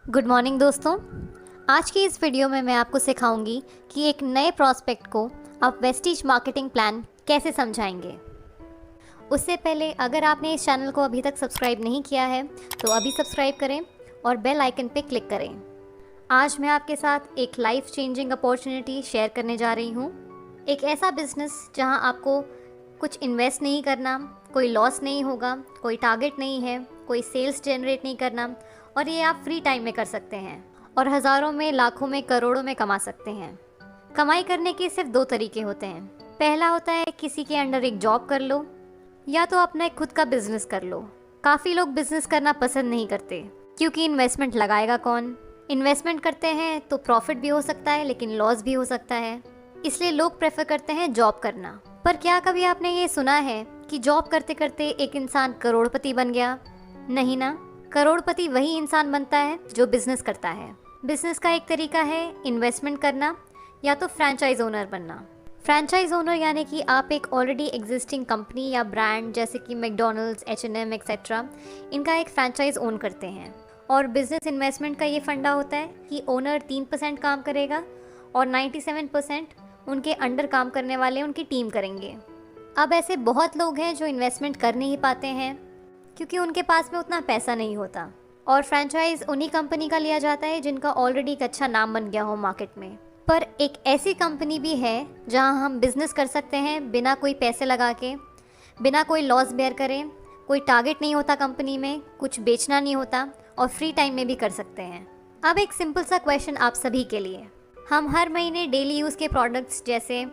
Good morning दोस्तों। आज की इस वीडियो में मैं आपको सिखाऊंगी कि एक नए प्रॉस्पेक्ट को आप वेस्टीज मार्केटिंग प्लान कैसे समझाएंगे। उससे पहले अगर आपने इस चैनल को अभी तक सब्सक्राइब नहीं किया है तो अभी सब्सक्राइब करें और बेल आइकन पे क्लिक करें। आज मैं आपके साथ एक लाइफ चेंजिंग अपॉर्चुनिटी शेयर करने जा रही हूँ। एक ऐसा बिजनेस जहाँ आपको कुछ इन्वेस्ट नहीं करना, कोई लॉस नहीं होगा, कोई टारगेट नहीं है, कोई सेल्स जनरेट नहीं करना और ये आप फ्री टाइम में कर सकते हैं और हज़ारों में, लाखों में, करोड़ों में कमा सकते हैं। कमाई करने के सिर्फ दो तरीके होते हैं। पहला होता है किसी के अंडर एक जॉब कर लो या तो अपना एक खुद का बिजनेस कर लो। काफ़ी लोग बिजनेस करना पसंद नहीं करते क्योंकि इन्वेस्टमेंट लगाएगा कौन। इन्वेस्टमेंट करते हैं तो प्रॉफिट भी हो सकता है लेकिन लॉस भी हो सकता है, इसलिए लोग प्रेफर करते हैं जॉब करना। पर क्या कभी आपने ये सुना है कि जॉब करते करते एक इंसान करोड़पति बन गया? नहीं ना। करोड़पति वही इंसान बनता है जो बिजनेस करता है। बिजनेस का एक तरीका है इन्वेस्टमेंट करना या तो फ्रैंचाइज ओनर बनना। फ्रैंचाइज ओनर यानी कि आप एक ऑलरेडी एग्जिस्टिंग कंपनी या ब्रांड जैसे कि मैकडॉनल्ड्स, H&M एक्सेट्रा, इनका एक फ्रैंचाइज ओन करते हैं। और बिजनेस इन्वेस्टमेंट का ये फंडा होता है कि ओनर 3% काम करेगा और 97% उनके अंडर काम करने वाले उनकी टीम करेंगे। अब ऐसे बहुत लोग हैं जो इन्वेस्टमेंट कर नहीं पाते हैं क्योंकि उनके पास में उतना पैसा नहीं होता, और फ्रैंचाइज उन्हीं कंपनी का लिया जाता है जिनका ऑलरेडी एक अच्छा नाम बन गया हो मार्केट में। पर एक ऐसी कंपनी भी है जहां हम बिजनेस कर सकते हैं बिना कोई पैसे लगा के, बिना कोई लॉस बेयर करें, कोई टारगेट नहीं होता कंपनी में, कुछ बेचना नहीं होता और फ्री टाइम में भी कर सकते हैं। अब एक सिंपल सा क्वेश्चन आप सभी के लिए। हम हर महीने डेली यूज़ के प्रोडक्ट्स जैसे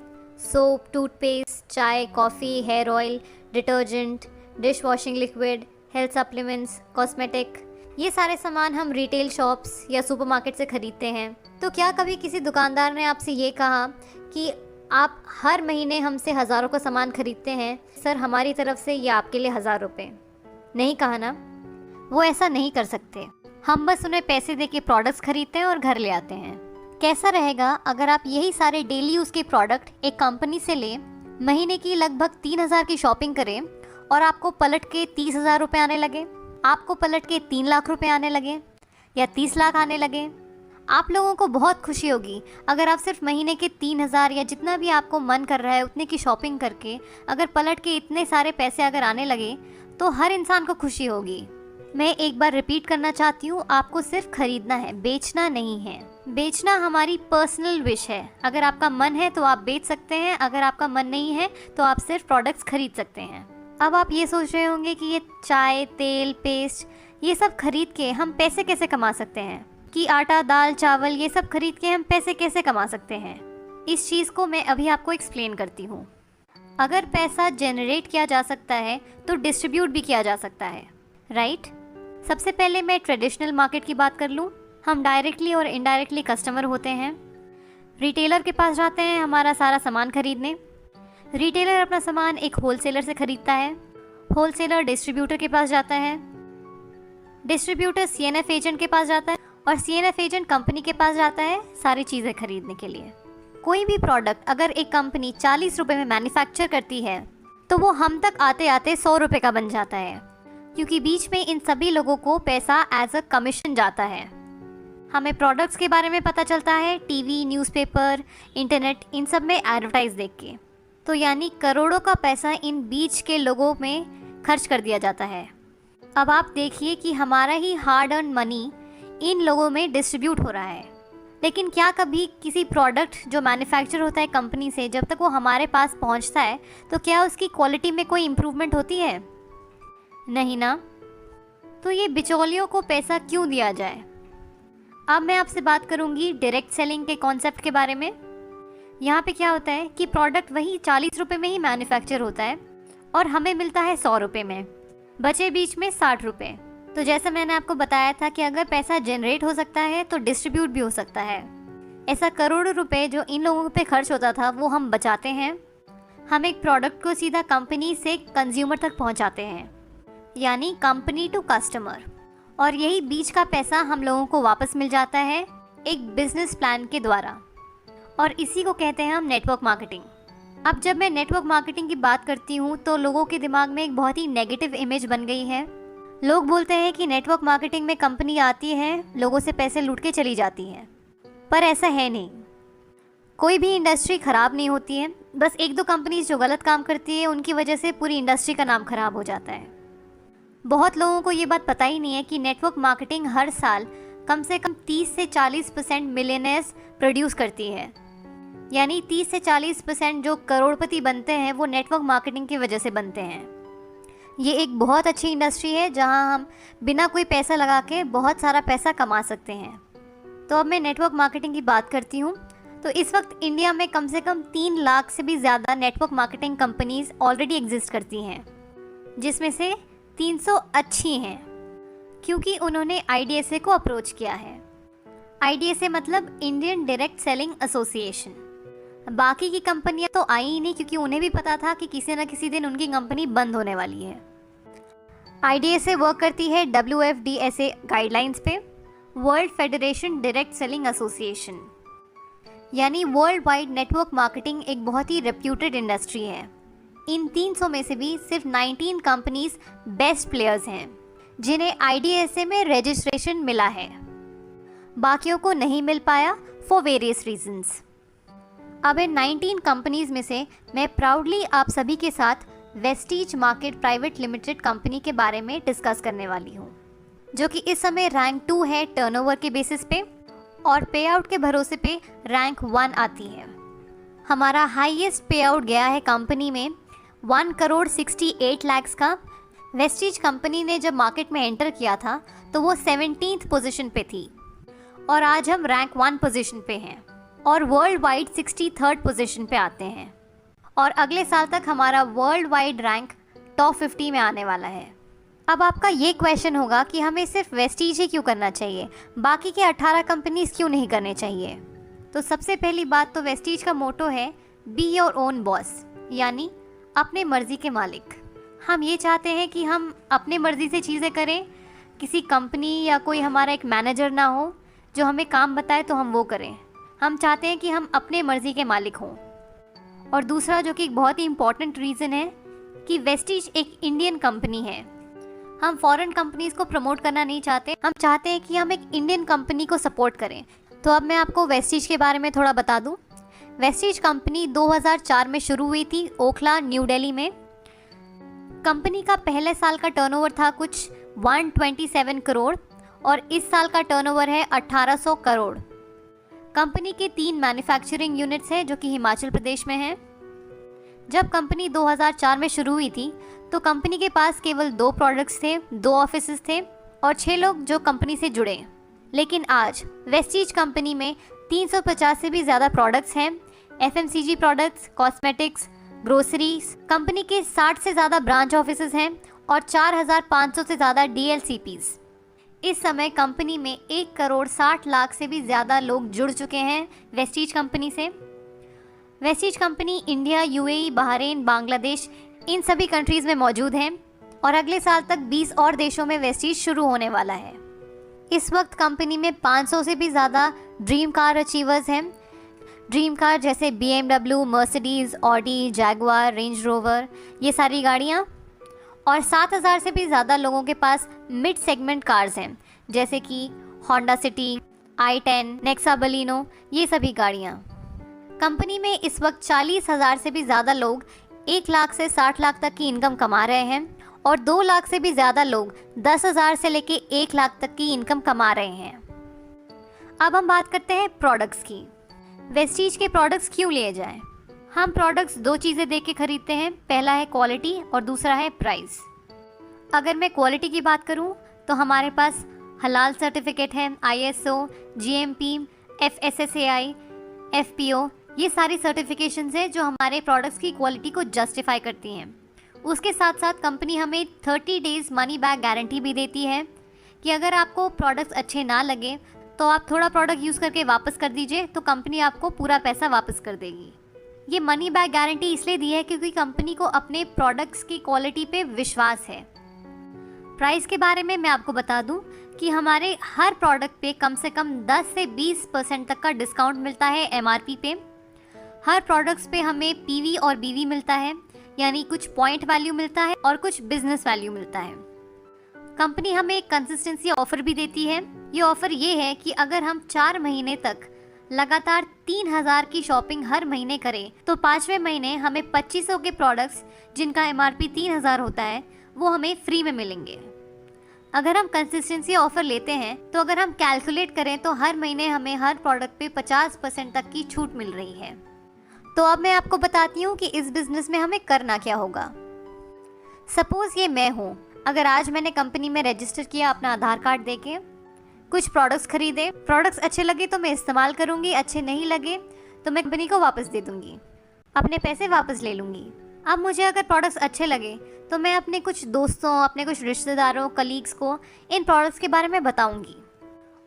सोप, टूथपेस्ट, चाय, coffee, hair oil, detergent, dish washing liquid, health supplements, cosmetic, ये सारे सामान हम रिटेल शॉप्स या सुपरमार्केट से ख़रीदते हैं। तो क्या कभी किसी दुकानदार ने आपसे ये कहा कि आप हर महीने हमसे हज़ारों का सामान खरीदते हैं, सर हमारी तरफ से ये आपके लिए 1000 रुपये? नहीं कहा ना। वो ऐसा नहीं कर सकते। हम बस उन्हें पैसे दे के प्रोडक्ट्स खरीदते हैं और घर ले आते हैं। कैसा रहेगा अगर आप यही सारे डेली यूज़ के प्रोडक्ट एक कंपनी से लें, महीने की लगभग 3000 की शॉपिंग करें और आपको पलट के 30,000 रुपये आने लगे, आपको पलट के 3 लाख रुपए आने लगे या 30 लाख आने लगे। आप लोगों को बहुत खुशी होगी अगर आप सिर्फ महीने के 3000 या जितना भी आपको मन कर रहा है उतने की शॉपिंग करके अगर पलट के इतने सारे पैसे अगर आने लगे तो हर इंसान को खुशी होगी। मैं एक बार रिपीट करना चाहती हूँ, आपको सिर्फ खरीदना है, बेचना नहीं है। बेचना हमारी पर्सनल विश है। अगर आपका मन है तो आप बेच सकते हैं, अगर आपका मन नहीं है तो आप सिर्फ प्रोडक्ट्स खरीद सकते हैं। अब आप ये सोच रहे होंगे कि ये चाय, तेल, पेस्ट, ये सब खरीद के हम पैसे कैसे कमा सकते हैं, कि आटा, दाल, चावल ये सब खरीद के हम पैसे कैसे कमा सकते हैं। इस चीज़ को मैं अभी आपको एक्सप्लेन करती हूँ। अगर पैसा जनरेट किया जा सकता है तो डिस्ट्रीब्यूट भी किया जा सकता है, राइट? सबसे पहले मैं ट्रेडिशनल मार्केट की बात कर लूँ। हम डायरेक्टली और इनडायरेक्टली कस्टमर होते हैं। रिटेलर के पास जाते हैं हमारा सारा सामान खरीदने। रिटेलर अपना सामान एक होलसेलर से खरीदता है। होलसेलर डिस्ट्रीब्यूटर के पास जाता है। डिस्ट्रीब्यूटर CNF एजेंट के पास जाता है और CNF एजेंट कंपनी के पास जाता है सारी चीज़ें खरीदने के लिए। कोई भी प्रोडक्ट अगर एक कंपनी 40 रुपये में मैन्युफैक्चर करती है तो वो हम तक आते आते 100 रुपये का बन जाता है, क्योंकि बीच में इन सभी लोगों को पैसा एज अ कमीशन जाता है। हमें प्रोडक्ट्स के बारे में पता चलता है टीवी, न्यूज़पेपर, इंटरनेट, इन सब में एडवर्टाइज देख के। तो यानी करोड़ों का पैसा इन बीच के लोगों में खर्च कर दिया जाता है। अब आप देखिए कि हमारा ही हार्ड अर्न मनी इन लोगों में डिस्ट्रीब्यूट हो रहा है। लेकिन क्या कभी किसी प्रोडक्ट जो मैन्युफैक्चर होता है कंपनी से, जब तक वो हमारे पास पहुंचता है तो क्या उसकी क्वालिटी में कोई इम्प्रूवमेंट होती है? नहीं ना। तो ये बिचौलियों को पैसा क्यों दिया जाए? अब मैं आपसे बात करूंगी डायरेक्ट सेलिंग के कॉन्सेप्ट के बारे में। यहाँ पे क्या होता है कि प्रोडक्ट वही 40 रुपये में ही मैन्युफैक्चर होता है और हमें मिलता है 100 रुपये में, बचे बीच में 60 रुपये। तो जैसा मैंने आपको बताया था कि अगर पैसा जनरेट हो सकता है तो डिस्ट्रीब्यूट भी हो सकता है। ऐसा करोड़ों रुपए जो इन लोगों पे खर्च होता था वो हम बचाते हैं। हम एक प्रोडक्ट को सीधा कंपनी से कंज्यूमर तक पहुँचाते हैं, यानी कंपनी टू कस्टमर, और यही बीच का पैसा हम लोगों को वापस मिल जाता है एक बिजनेस प्लान के द्वारा, और इसी को कहते हैं हम नेटवर्क मार्केटिंग। अब जब मैं नेटवर्क मार्केटिंग की बात करती हूँ तो लोगों के दिमाग में एक बहुत ही नेगेटिव इमेज बन गई है। लोग बोलते हैं कि नेटवर्क मार्केटिंग में कंपनी आती है, लोगों से पैसे लूट के चली जाती है, पर ऐसा है नहीं। कोई भी इंडस्ट्री ख़राब नहीं होती है, बस एक दो कंपनीज जो गलत काम करती है उनकी वजह से पूरी इंडस्ट्री का नाम ख़राब हो जाता है। बहुत लोगों को ये बात पता ही नहीं है कि नेटवर्क मार्केटिंग हर साल कम से कम 30 से 40% मिलियनेयर्स प्रोड्यूस करती है। यानी 30 से 40% जो करोड़पति बनते हैं वो नेटवर्क मार्केटिंग की वजह से बनते हैं। ये एक बहुत अच्छी इंडस्ट्री है जहां हम बिना कोई पैसा लगा के बहुत सारा पैसा कमा सकते हैं। तो अब मैं नेटवर्क मार्केटिंग की बात करती हूँ। तो इस वक्त इंडिया में कम से कम 3 लाख से भी ज़्यादा network marketing companies already exist करती हैं, जिसमें से 300 अच्छी हैं क्योंकि उन्होंने IDSA को अप्रोच किया है। IDSA मतलब इंडियन डायरेक्ट सेलिंग एसोसिएशन। बाकी की कंपनियां तो आई ही नहीं क्योंकि उन्हें भी पता था कि किसी न किसी दिन उनकी कंपनी बंद होने वाली है। IDSA वर्क करती है WFDSA गाइडलाइंस पे, world federation direct selling association. यानी वर्ल्ड वाइड नेटवर्क मार्केटिंग एक बहुत ही रेप्यूटेड इंडस्ट्री है। इन 300 में से भी सिर्फ 19 कंपनीज बेस्ट प्लेयर्स हैं जिन्हें IDSA में रजिस्ट्रेशन मिला है। बाकियों को नहीं मिल पाया फॉर वेरियस रीजंस। अब इन 19 कंपनीज में से मैं प्राउडली आप सभी के साथ Vestige market private limited company के बारे में डिस्कस करने वाली हूँ, जो कि इस समय रैंक 2 है टर्नओवर के बेसिस पे और पे आउट के भरोसे पे रैंक 1 आती है। हमारा हाईएस्ट पे आउट गया है कंपनी में 1,68 लाख का। वेस्टीज कंपनी ने जब मार्केट में एंटर किया था तो वो 17th पोजीशन पे थी और आज हम रैंक 1 पोजीशन पे हैं और वर्ल्ड वाइड 63rd पोजीशन पे आते हैं। और अगले साल तक हमारा वर्ल्ड वाइड रैंक टॉप 50 में आने वाला है। अब आपका ये क्वेश्चन होगा कि हमें सिर्फ वेस्टीज ही क्यों करना चाहिए, बाकी के 18 कंपनीज क्यों नहीं करने चाहिए। तो सबसे पहली बात तो वेस्टीज का मोटो है बी योर ओन बॉस, यानी अपने मर्जी के मालिक। हम ये चाहते हैं कि हम अपने मर्जी से चीज़ें करें, किसी कंपनी या कोई हमारा एक मैनेजर ना हो जो हमें काम बताए तो हम वो करें। हम चाहते हैं कि हम अपने मर्जी के मालिक हों। और दूसरा जो कि एक बहुत ही इम्पॉर्टेंट रीज़न है कि वेस्टीज एक इंडियन कंपनी है। हम फॉरेन कंपनीज को प्रमोट करना नहीं चाहते, हम चाहते हैं कि हम एक इंडियन कंपनी को सपोर्ट करें। तो अब मैं आपको वेस्टीज के बारे में थोड़ा बता दूं। वेस्टीज कंपनी 2004 में शुरू हुई थी ओखला, न्यू दिल्ली में। कंपनी का पहले साल का टर्नओवर था कुछ 127 करोड़ और इस साल का टर्नओवर है 1800 करोड़। कंपनी के 3 मैन्युफैक्चरिंग यूनिट्स हैं जो कि हिमाचल प्रदेश में हैं। जब कंपनी 2004 में शुरू हुई थी तो कंपनी के पास केवल 2 प्रोडक्ट्स थे, 2 ऑफिसेज थे और 6 लोग जो कंपनी से जुड़े। लेकिन आज वेस्टीज कंपनी में 350 से भी ज़्यादा प्रोडक्ट्स हैं, FMCG products, cosmetics, groceries. Company के 60 से ज़्यादा ब्रांच ऑफिसेज हैं और 4500 से ज़्यादा DLCPs। इस समय कंपनी में 1,60,00,000 से भी ज़्यादा लोग जुड़ चुके हैं वेस्टीज कंपनी से। Vestige company India, UAE, Bahrain, Bangladesh इन सभी कंट्रीज़ में मौजूद हैं और अगले साल तक 20 और देशों में वेस्टीज शुरू होने वाला है। इस वक्त कंपनी में 500 से भी ज़्यादा ड्रीम कार अचीवर्स हैं। ड्रीम कार जैसे BMW, Mercedes, Audi, Jaguar, range rover, ये सारी गाड़ियाँ। और 7,000 से भी ज़्यादा लोगों के पास मिड सेगमेंट कार्स हैं जैसे कि Honda city, i10, Nexa Baleno, ये सभी गाड़ियाँ। कंपनी में इस वक्त 40,000 से भी ज़्यादा लोग 1 लाख से 60 लाख तक की इनकम कमा रहे हैं और 2 लाख से भी ज़्यादा लोग 10,000 से लेके 1 लाख तक की इनकम कमा रहे हैं। अब हम बात करते हैं प्रोडक्ट्स की। वेस्टीज के प्रोडक्ट्स क्यों लिए जाएं? हम प्रोडक्ट्स 2 चीज़ें देख के खरीदते हैं, पहला है क्वालिटी और दूसरा है प्राइस। अगर मैं क्वालिटी की बात करूं तो हमारे पास हलाल सर्टिफिकेट है, ISO, GMP, FSSAI, FPO, ये सारी सर्टिफिकेशंस हैं जो हमारे प्रोडक्ट्स की क्वालिटी को जस्टिफाई करती हैं। उसके साथ साथ कंपनी हमें 30 डेज़ मनी बैक गारंटी भी देती है कि अगर आपको प्रोडक्ट्स अच्छे ना लगे तो आप थोड़ा प्रोडक्ट यूज़ करके वापस कर दीजिए तो कंपनी आपको पूरा पैसा वापस कर देगी। ये मनी बैक गारंटी इसलिए दी है क्योंकि कंपनी को अपने प्रोडक्ट्स की क्वालिटी पे विश्वास है। प्राइस के बारे में मैं आपको बता दूं कि हमारे हर प्रोडक्ट पे कम से कम 10 से 20% तक का डिस्काउंट मिलता है MRP पे। हर प्रोडक्ट्स पे हमें PV और BV मिलता है, यानी कुछ पॉइंट वैल्यू मिलता है और कुछ बिजनेस वैल्यू मिलता है। कंपनी हमें एक कंसिस्टेंसी ऑफर भी देती है। ये ऑफर ये है कि अगर हम 4 महीने तक लगातार 3000 की शॉपिंग हर महीने करें तो 5वें महीने हमें 2500 के प्रोडक्ट्स जिनका MRP 3000 होता है वो हमें फ्री में मिलेंगे। अगर हम कंसिस्टेंसी ऑफर लेते हैं तो अगर हम कैलकुलेट करें तो हर महीने हमें हर प्रोडक्ट पे 50% तक की छूट मिल रही है। तो अब मैं आपको बताती हूँ कि इस बिज़नेस में हमें करना क्या होगा। सपोज़ ये मैं हूँ, अगर आज मैंने कंपनी में रजिस्टर किया अपना आधार कार्ड देके, कुछ प्रोडक्ट्स खरीदे, प्रोडक्ट्स अच्छे लगे तो मैं इस्तेमाल करूँगी, अच्छे नहीं लगे तो मैं कंपनी को वापस दे दूँगी, अपने पैसे वापस ले लूँगी। अब मुझे अगर प्रोडक्ट्स अच्छे लगे तो मैं अपने कुछ दोस्तों, अपने कुछ रिश्तेदारों, कलीग्स को इन प्रोडक्ट्स के बारे में बताऊंगी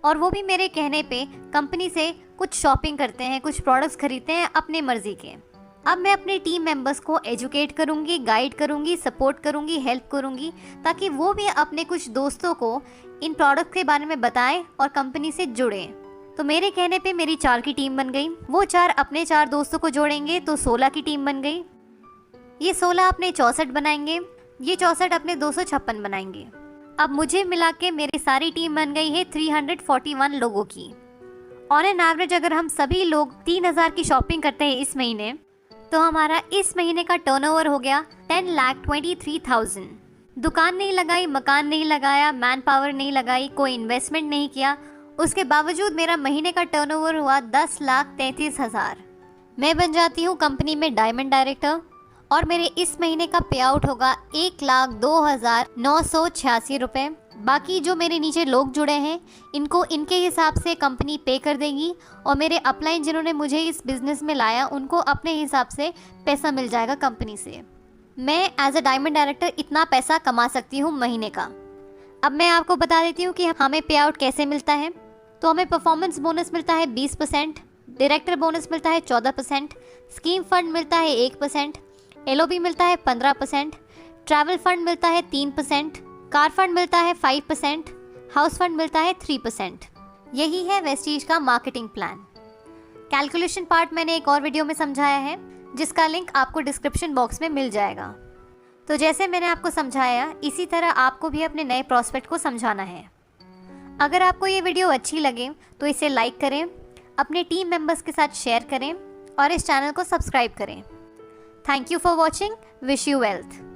और वो भी मेरे कहने पे कंपनी से कुछ शॉपिंग करते हैं, कुछ प्रोडक्ट्स खरीदते हैं अपनी मर्जी के। अब मैं अपने टीम मेंबर्स को एजुकेट करूंगी, गाइड करूंगी, सपोर्ट करूंगी, हेल्प करूंगी ताकि वो भी अपने कुछ दोस्तों को इन प्रोडक्ट के बारे में बताएं और कंपनी से जुड़ें। तो मेरे कहने पे मेरी 4 की टीम बन गई, वो 4 अपने 4 दोस्तों को जोड़ेंगे तो 16 की टीम बन गई। ये 16 अपने 64 बनाएंगे, ये 64 अपने 256 बनाएंगे। अब मुझे मिला के मेरी सारी टीम बन गई है 341 लोगों की। ऑन एन एवरेज अगर हम सभी लोग 3000 की शॉपिंग करते हैं इस महीने तो हमारा इस महीने का टर्नओवर हो गया 10,23,000। दुकान नहीं लगाई, मकान नहीं लगाया, मैन पावर नहीं लगाई, कोई इन्वेस्टमेंट नहीं किया, उसके बावजूद मेरा महीने का टर्नओवर हुआ 10,33,000। मैं बन जाती हूँ कंपनी में डायमंड डायरेक्टर और मेरे इस महीने का पे आउट होगा 1,02,986 रुपये। बाकी जो मेरे नीचे लोग जुड़े हैं इनको इनके हिसाब से कंपनी पे कर देगी और मेरे अपलाइन जिन्होंने मुझे इस बिज़नेस में लाया उनको अपने हिसाब से पैसा मिल जाएगा कंपनी से। मैं एज अ डायमंड डायरेक्टर इतना पैसा कमा सकती हूँ महीने का। अब मैं आपको बता देती हूँ कि हमें पे आउट कैसे मिलता है। तो हमें परफॉर्मेंस बोनस मिलता है 20%, डायरेक्टर बोनस मिलता है 14%, स्कीम फंड मिलता है 1%, LOB मिलता है 15%, ट्रैवल फंड मिलता है 3%, कार फंड मिलता है 5%, हाउस फंड मिलता है 3%। यही है वेस्टीज का मार्केटिंग प्लान। कैलकुलेशन पार्ट मैंने एक और वीडियो में समझाया है जिसका लिंक आपको डिस्क्रिप्शन बॉक्स में मिल जाएगा। तो जैसे मैंने आपको समझाया इसी तरह आपको भी अपने नए प्रॉस्पेक्ट को समझाना है। अगर आपको ये वीडियो अच्छी लगे तो इसे लाइक करें, अपने टीम मेंबर्स के साथ शेयर करें और इस चैनल को सब्सक्राइब करें। Thank you for watching. Wish you wealth.